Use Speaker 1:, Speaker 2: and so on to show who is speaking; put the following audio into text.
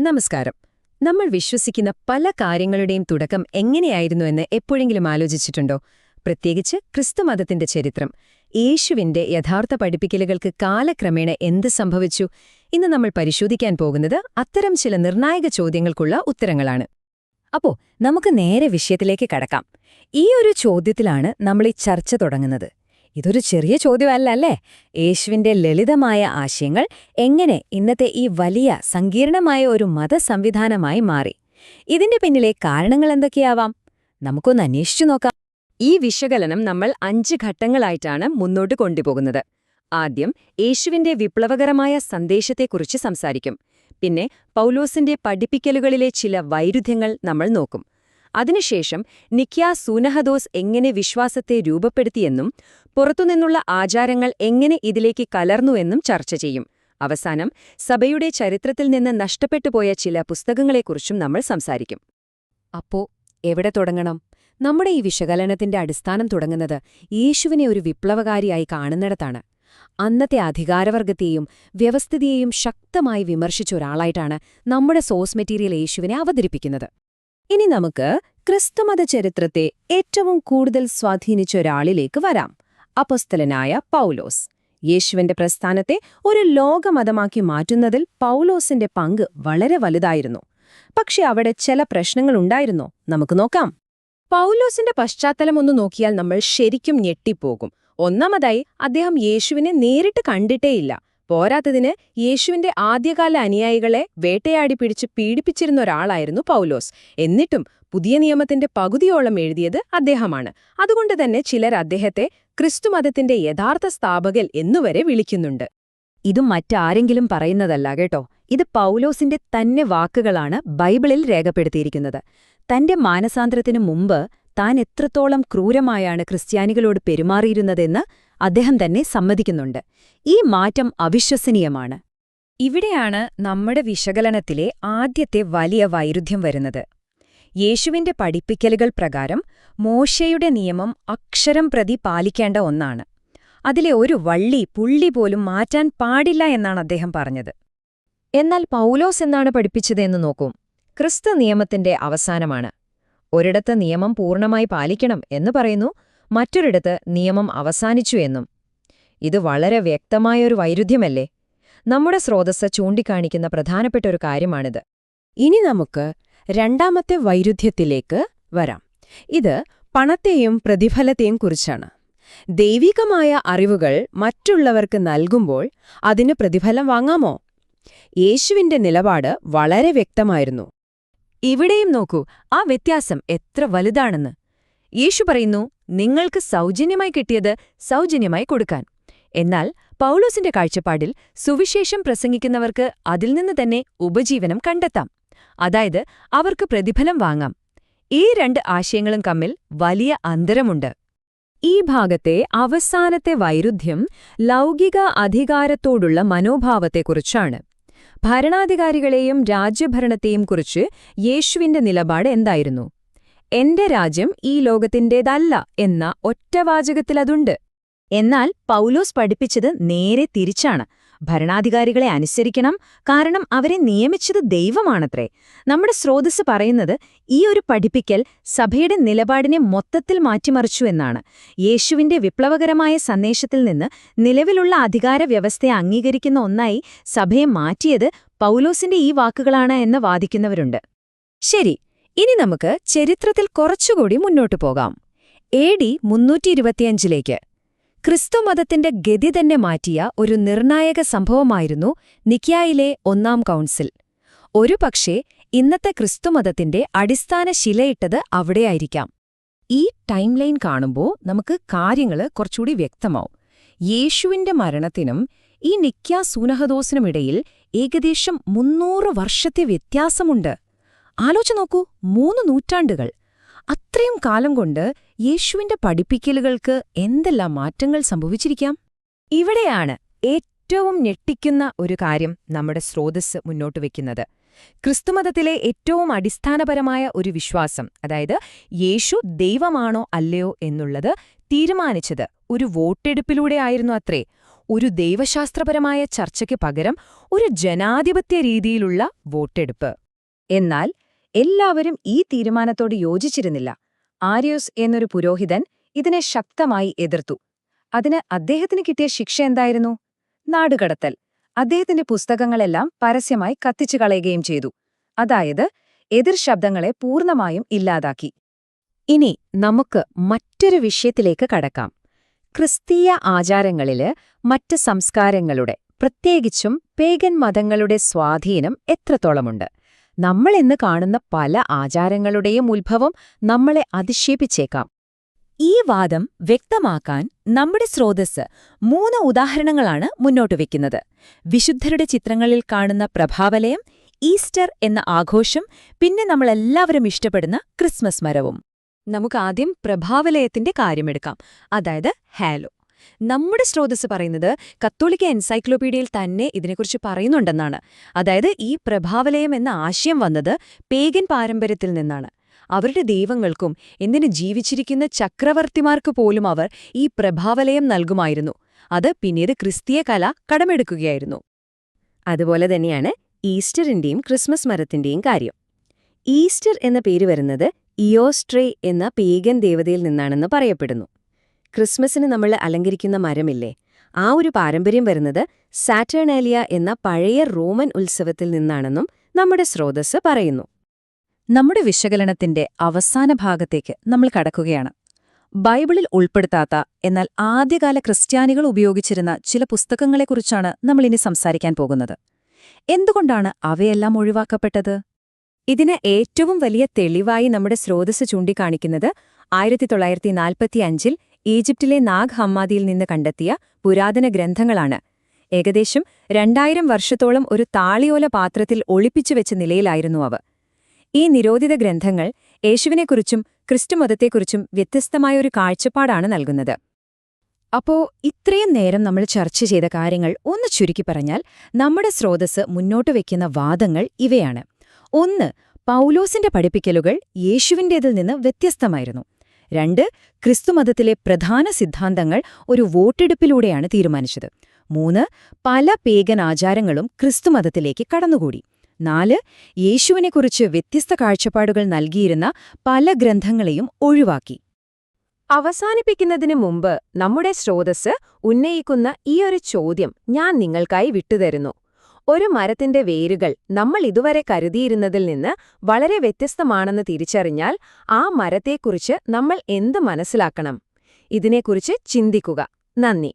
Speaker 1: നമസ്കാരം. നമ്മൾ വിശ്വസിക്കുന്ന പല കാര്യങ്ങളുടെയും തുടക്കം എങ്ങനെയായിരുന്നുവെന്ന് എപ്പോഴെങ്കിലും ആലോചിച്ചിട്ടുണ്ടോ? പ്രത്യേകിച്ച് ക്രിസ്തുമതത്തിന്റെ ചരിത്രം. യേശുവിന്റെ യഥാർത്ഥ പഠിപ്പിക്കലുകൾക്ക് കാലക്രമേണ എന്ത് സംഭവിച്ചു? ഇന്ന് നമ്മൾ പരിശോധിക്കാൻ പോകുന്നത് അത്തരം ചില നിർണായക ചോദ്യങ്ങൾക്കുള്ള ഉത്തരങ്ങളാണ്. അപ്പോ നമുക്ക് നേരെ വിഷയത്തിലേക്ക് കടക്കാം. ഈ ഒരു ചോദ്യത്തിലാണ് നമ്മൾ ഈ ചർച്ച തുടങ്ങുന്നത്. ഇതൊരു ചെറിയ ചോദ്യമല്ല അല്ലേ? യേശുവിന്റെ ലളിതമായ ആശയങ്ങൾ എങ്ങനെ ഇന്നത്തെ ഈ വലിയ സങ്കീർണമായ ഒരു മതസംവിധാനമായി മാറി? ഇതിന്റെ പിന്നിലെ കാരണങ്ങൾ എന്തൊക്കെയാവാം? നമുക്കൊന്ന് അന്വേഷിച്ചു നോക്കാം. ഈ വിശകലനം നമ്മൾ 5 ഘട്ടങ്ങളായിട്ടാണ് മുന്നോട്ട് കൊണ്ടുപോകുന്നത്. ആദ്യം യേശുവിന്റെ വിപ്ലവകരമായ സന്ദേശത്തെക്കുറിച്ച് സംസാരിക്കും. പിന്നെ പൗലോസിന്റെ പഠിപ്പിക്കലുകളിലെ ചില വൈരുദ്ധ്യങ്ങൾ നമ്മൾ നോക്കും. അതിനുശേഷം നിക്യാ സൂനഹദോസ് എങ്ങനെ വിശ്വാസത്തെ രൂപപ്പെടുത്തിയെന്നും പുറത്തുനിന്നുള്ള ആചാരങ്ങൾ എങ്ങനെ ഇതിലേക്ക് കലർന്നുവെന്നും ചർച്ച ചെയ്യും. അവസാനം സഭയുടെ ചരിത്രത്തിൽ നിന്ന് നഷ്ടപ്പെട്ടുപോയ ചില പുസ്തകങ്ങളെക്കുറിച്ചും നമ്മൾ സംസാരിക്കും. അപ്പോ എവിടെ തുടങ്ങണം? നമ്മുടെ ഈ വിശകലനത്തിന്റെ അടിസ്ഥാനം തുടങ്ങുന്നത് യേശുവിനെ ഒരു വിപ്ലവകാരിയായി കാണുന്നിടത്താണ്. അന്നത്തെ അധികാരവർഗത്തെയും വ്യവസ്ഥിതിയെയും ശക്തമായി വിമർശിച്ച ഒരാളായിട്ടാണ് നമ്മുടെ സോഴ്സ് മെറ്റീരിയൽ യേശുവിനെ അവതരിപ്പിക്കുന്നത്. ഇനി നമുക്ക് ക്രിസ്തുമത ചരിത്രത്തെ ഏറ്റവും കൂടുതൽ സ്വാധീനിച്ച ഒരാളിലേക്ക് വരാം. അപ്പോസ്തലനായ പൗലോസ്. യേശുവിന്റെ പ്രസ്ഥാനത്തെ ഒരു ലോകമതമാക്കി മാറ്റുന്നതിൽ പൗലോസിന്റെ പങ്ക് വളരെ വലുതായിരുന്നു. പക്ഷെ അവിടെ ചില പ്രശ്നങ്ങളുണ്ടായിരുന്നോ? നമുക്ക് നോക്കാം. പൗലോസിന്റെ പശ്ചാത്തലം ഒന്ന് നോക്കിയാൽ നമ്മൾ ശരിക്കും ഞെട്ടിപ്പോകും. ഒന്നാമതായി, അദ്ദേഹം യേശുവിനെ നേരിട്ട് കണ്ടിട്ടേയില്ല. പോരാത്തതിന് യേശുവിന്റെ ആദ്യകാല അനുയായികളെ വേട്ടയാടി പിടിച്ച് പീഡിപ്പിച്ചിരുന്ന ഒരാളായിരുന്നു പൗലോസ്. എന്നിട്ടും പുതിയ നിയമത്തിന്റെ പകുതിയോളം എഴുതിയത് അദ്ദേഹമാണ്. അതുകൊണ്ട് തന്നെ ചിലർ അദ്ദേഹത്തെ ക്രിസ്തുമതത്തിന്റെ യഥാർത്ഥ സ്ഥാപകൻ എന്നുവരെ വിളിക്കുന്നുണ്ട്. ഇതും മറ്റാരെങ്കിലും പറയുന്നതല്ല കേട്ടോ. ഇത് പൗലോസിന്റെ തന്നെ വാക്കുകളാണ് ബൈബിളിൽ രേഖപ്പെടുത്തിയിരിക്കുന്നത്. തന്റെ മാനസാന്തരത്തിനു മുമ്പ് താൻ എത്രത്തോളം ക്രൂരമായാണ് ക്രിസ്ത്യാനികളോട് പെരുമാറിയിരുന്നതെന്ന് അദ്ദേഹം തന്നെ സമ്മതിക്കുന്നുണ്ട്. ഈ മാറ്റം അവിശ്വസനീയമാണ്. ഇവിടെയാണ് നമ്മുടെ വിശകലനത്തിലെ ആദ്യത്തെ വലിയ വൈരുദ്ധ്യം വരുന്നത്. യേശുവിന്റെ പഠിപ്പിക്കലുകൾ പ്രകാരം മോശയുടെ നിയമം അക്ഷരം പ്രതി പാലിക്കേണ്ട ഒന്നാണ്. അതിലെ ഒരു വള്ളി പുള്ളി പോലും മാറ്റാൻ പാടില്ല എന്നാണ് അദ്ദേഹം പറഞ്ഞത്. എന്നാൽ പൗലോസ് എന്നാണ് പഠിപ്പിച്ചതെന്ന് നോക്കൂ. ക്രിസ്തു നിയമത്തിന്റെ അവസാനമാണ്. ഒരിടത്ത് നിയമം പൂർണ്ണമായി പാലിക്കണം എന്ന് പറയുന്നു, മറ്റൊരിടത്ത് നിയമം അവസാനിച്ചു എന്നും. ഇത് വളരെ വ്യക്തമായൊരു വൈരുദ്ധ്യമല്ലേ? നമ്മുടെ സ്രോതസ്സ് ചൂണ്ടിക്കാണിക്കുന്ന പ്രധാനപ്പെട്ട ഒരു കാര്യമാണിത്. ഇനി നമുക്ക് രണ്ടാമത്തെ വൈരുദ്ധ്യത്തിലേക്ക് വരാം. ഇത് പണത്തെയും പ്രതിഫലത്തെയും കുറിച്ചാണ്. ദൈവികമായ അറിവുകൾ മറ്റുള്ളവർക്ക് നൽകുമ്പോൾ അതിന് പ്രതിഫലം വാങ്ങാമോ? യേശുവിന്റെ നിലപാട് വളരെ വ്യക്തമായിരുന്നു. ഇവിടെയും നോക്കൂ, ആ വ്യത്യാസം എത്ര വലുതാണെന്ന്. യേശു പറയുന്നു, നിങ്ങൾക്ക് സൗജന്യമായി കിട്ടിയത് സൗജന്യമായി കൊടുക്കാൻ. എന്നാൽ പൗലോസിന്റെ കാഴ്ചപ്പാടിൽ സുവിശേഷം പ്രസംഗിക്കുന്നവർക്ക് അതിൽ നിന്ന് തന്നെ ഉപജീവനം കണ്ടെത്താം. അതായത് അവർക്ക് പ്രതിഫലം വാങ്ങാം. ഈ 2 ആശയങ്ങളും തമ്മിൽ വലിയ അന്തരമുണ്ട്. ഈ ഭാഗത്തെ അവസാനത്തെ വൈരുദ്ധ്യം ലൗകിക അധികാരത്തോടുള്ള മനോഭാവത്തെക്കുറിച്ചാണ്. ഭരണാധികാരികളെയും രാജ്യഭരണത്തെയും കുറിച്ച് യേശുവിന്റെ നിലപാട് എന്തായിരുന്നു? എന്റെ രാജ്യം ഈ ലോകത്തിന്റേതല്ല എന്ന ഒറ്റവാചകത്തിലതുണ്ട്. എന്നാൽ പൗലോസ് പഠിപ്പിച്ചത് നേരെ തിരിച്ചാണ്. ഭരണാധികാരികളെ അനുസരിക്കണം, കാരണം അവരെ നിയമിച്ചത് ദൈവമാണത്രേ. നമ്മുടെ സ്രോതസ്സ് പറയുന്നത് ഈ ഒരു പഠിപ്പിക്കൽ സഭയുടെ നിലപാടിനെ മൊത്തത്തിൽ മാറ്റിമറിച്ചു എന്നാണ്. യേശുവിന്റെ വിപ്ലവകരമായ സന്ദേശത്തിൽ നിന്ന് നിലവിലുള്ള അധികാര വ്യവസ്ഥയെ അംഗീകരിക്കുന്ന ഒന്നായി സഭയെ മാറ്റിയത് പൗലോസിന്റെ ഈ വാക്കുകളാണ് എന്ന് വാദിക്കുന്നവരുണ്ട്. ശരി, ഇനി നമുക്ക് ചരിത്രത്തിൽ കുറച്ചുകൂടി മുന്നോട്ടു പോകാം. AD 325 ക്രിസ്തുമതത്തിന്റെ ഗതി തന്നെ മാറ്റിയ ഒരു നിർണായക സംഭവമായിരുന്നു നിക്യായിലെ 1-ാം കൗൺസിൽ. ഒരുപക്ഷേ ഇന്നത്തെ ക്രിസ്തുമതത്തിന്റെ അടിസ്ഥാന ശിലയിട്ടത് അവിടെയായിരിക്കാം. ഈ ടൈം ലൈൻ കാണുമ്പോൾ നമുക്ക് കാര്യങ്ങൾ കുറച്ചുകൂടി വ്യക്തമാവും. യേശുവിന്റെ മരണത്തിനും ഈ നിക്യാ സൂനഹദോസിനുമിടയിൽ ഏകദേശം 300 വർഷത്തെ വ്യത്യാസമുണ്ട്. ആലോചിച്ച് നോക്കൂ, 3 നൂറ്റാണ്ടുകൾ. അത്രയും കാലം കൊണ്ട് യേശുവിന്റെ പഠിപ്പിക്കലുകൾക്ക് എന്തെല്ലാം മാറ്റങ്ങൾ സംഭവിച്ചിരിക്കാം? ഇവിടെയാണ് ഏറ്റവും ഞെട്ടിക്കുന്ന ഒരു കാര്യം നമ്മുടെ സ്രോതസ്സ് മുന്നോട്ട് വയ്ക്കുന്നത്. ക്രിസ്തുമതത്തിലെ ഏറ്റവും അടിസ്ഥാനപരമായ ഒരു വിശ്വാസം, അതായത് യേശു ദൈവമാണോ അല്ലയോ എന്നുള്ളത് തീരുമാനിച്ചത് ഒരു വോട്ടെടുപ്പിലൂടെ ആയിരുന്നു അത്രേ. ഒരു ദൈവശാസ്ത്രപരമായ ചർച്ചയ്ക്ക് പകരം ഒരു ജനാധിപത്യ രീതിയിലുള്ള വോട്ടെടുപ്പ്. എന്നാൽ എല്ലാവരും ഈ തീരുമാനത്തോട് യോജിച്ചിരുന്നില്ല. ആര്യോസ് എന്നൊരു പുരോഹിതൻ ഇതിനെ ശക്തമായി എതിർത്തു. അതിന് അദ്ദേഹത്തിന് കിട്ടിയ ശിക്ഷ എന്തായിരുന്നു? നാടുകടത്തൽ. അദ്ദേഹത്തിന്റെ പുസ്തകങ്ങളെല്ലാം പരസ്യമായി കത്തിച്ചു കളയുകയും ചെയ്തു. അതായത് എതിർ ശബ്ദങ്ങളെ പൂർണ്ണമായും ഇല്ലാതാക്കി. ഇനി നമുക്ക് മറ്റൊരു വിഷയത്തിലേക്ക് കടക്കാം. ക്രിസ്തീയ ആചാരങ്ങളില് മറ്റ് സംസ്കാരങ്ങളുടെ, പ്രത്യേകിച്ചും പേഗൻ മതങ്ങളുടെ സ്വാധീനം എത്രത്തോളമുണ്ട്? നമ്മൾ ഇന്ന് കാണുന്ന പല ആചാരങ്ങളുടെയും ഉത്ഭവം നമ്മളെ അതിശയിപ്പിച്ചേക്കാം. ഈ വാദം വ്യക്തമാക്കാൻ നമ്മുടെ സ്രോതസ്സ് 3 ഉദാഹരണങ്ങളാണ് മുന്നോട്ട് വയ്ക്കുന്നത്. വിശുദ്ധരുടെ ചിത്രങ്ങളിൽ കാണുന്ന പ്രഭാവലയം, ഈസ്റ്റർ എന്ന ആഘോഷം, പിന്നെ നമ്മളെല്ലാവരും ഇഷ്ടപ്പെടുന്ന ക്രിസ്മസ് മരവും. നമുക്കാദ്യം പ്രഭാവലയത്തിന്റെ കാര്യമെടുക്കാം, അതായത് ഹാലോ. നമ്മുടെ സ്രോതസ്സ് പറയുന്നത് കത്തോലിക്ക എൻസൈക്ലോപീഡിയയിൽ തന്നെ ഇതിനെക്കുറിച്ച് പറയുന്നുണ്ടെന്നാണ്. അതായത് ഈ പ്രഭാവലയം എന്ന ആശയം വന്നത് പേഗൻ പാരമ്പര്യത്തിൽ നിന്നാണ്. അവരുടെ ദൈവങ്ങൾക്കും എന്തിന് ജീവിച്ചിരിക്കുന്ന ചക്രവർത്തിമാർക്ക് പോലും അവർ ഈ പ്രഭാവലയം നൽകുമായിരുന്നു. അത് പിന്നീട് ക്രിസ്തീയ കല കടമെടുക്കുകയായിരുന്നു. അതുപോലെ തന്നെയാണ് ഈസ്റ്ററിന്റെയും ക്രിസ്മസ് മരത്തിന്റെയും കാര്യം. ഈസ്റ്റർ എന്ന പേര് വരുന്നത് ഇയോസ്ട്രേ എന്ന പേഗൻ ദേവതയിൽ നിന്നാണെന്ന് പറയപ്പെടുന്നു. ക്രിസ്മസിന് നമ്മൾ അലങ്കരിക്കുന്ന മരമില്ലേ, ആ ഒരു പാരമ്പര്യം വരുന്നത് സാറ്റേർണേലിയ എന്ന പഴയ റോമൻ ഉത്സവത്തിൽ നിന്നാണെന്നും നമ്മുടെ സ്രോതസ്സ് പറയുന്നു. നമ്മുടെ വിശകലനത്തിന്റെ അവസാന ഭാഗത്തേക്ക് നമ്മൾ കടക്കുകയാണ്. ബൈബിളിൽ ഉൾപ്പെടുത്താത്ത എന്നാൽ ആദ്യകാല ക്രിസ്ത്യാനികൾ ഉപയോഗിച്ചിരുന്ന ചില പുസ്തകങ്ങളെക്കുറിച്ചാണ് നമ്മളിനി സംസാരിക്കാൻ പോകുന്നത്. എന്തുകൊണ്ടാണ് അവയെല്ലാം ഒഴിവാക്കപ്പെട്ടത്? ഇതിന് ഏറ്റവും വലിയ തെളിവായി നമ്മുടെ സ്രോതസ്സ് ചൂണ്ടിക്കാണിക്കുന്നത് 1945 ഈജിപ്തിലെ നാഗ് ഹമ്മാദിയിൽ നിന്ന് കണ്ടെത്തിയ പുരാതന ഗ്രന്ഥങ്ങളാണ്. ഏകദേശം 2000 വർഷത്തോളം ഒരു താളിയോല പാത്രത്തിൽ ഒളിപ്പിച്ചുവെച്ച നിലയിലായിരുന്നു അവ. ഈ നിരോധിത ഗ്രന്ഥങ്ങൾ യേശുവിനെക്കുറിച്ചും ക്രിസ്തുമതത്തെക്കുറിച്ചും വ്യത്യസ്തമായൊരു കാഴ്ചപ്പാടാണ് നൽകുന്നത്. അപ്പോ ഇത്രയും നേരം നമ്മൾ ചർച്ച ചെയ്ത കാര്യങ്ങൾ ഒന്ന് ചുരുക്കി പറഞ്ഞാൽ, നമ്മുടെ സ്രോതസ്സ് മുന്നോട്ട് വയ്ക്കുന്ന വാദങ്ങൾ ഇവയാണ്. 1. പൗലോസിന്റെ പഠിപ്പിക്കലുകൾ യേശുവിന്റേതിൽ നിന്ന് വ്യത്യസ്തമായിരുന്നു. 2. ക്രിസ്തുമതത്തിലെ പ്രധാന സിദ്ധാന്തങ്ങൾ ഒരു വോട്ടെടുപ്പിലൂടെയാണ് തീരുമാനിച്ചത്. 3. പല പേഗൻ ആചാരങ്ങളും ക്രിസ്തുമതത്തിലേക്ക് കടന്നുകൂടി. 4. യേശുവിനെക്കുറിച്ച് വ്യത്യസ്ത കാഴ്ചപ്പാടുകൾ നൽകിയിരുന്ന പല ഗ്രന്ഥങ്ങളെയും ഒഴിവാക്കി. അവസാനിപ്പിക്കുന്നതിന് മുമ്പ് നമ്മുടെ സ്രോതസ്സ് ഉന്നയിക്കുന്ന ഈയൊരു ചോദ്യം ഞാൻ നിങ്ങൾക്കായി വിട്ടുതരുന്നു. ഒരു മരത്തിന്റെ വേരുകൾ നമ്മൾ ഇതുവരെ കരുതിയിരുന്നതിൽ നിന്ന് വളരെ വ്യത്യസ്തമാണെന്ന് തിരിച്ചറിഞ്ഞാൽ ആ മരത്തെക്കുറിച്ച് നമ്മൾ എന്ത് മനസ്സിലാക്കണം? ഇതിനെക്കുറിച്ച് ചിന്തിക്കുക. നന്ദി.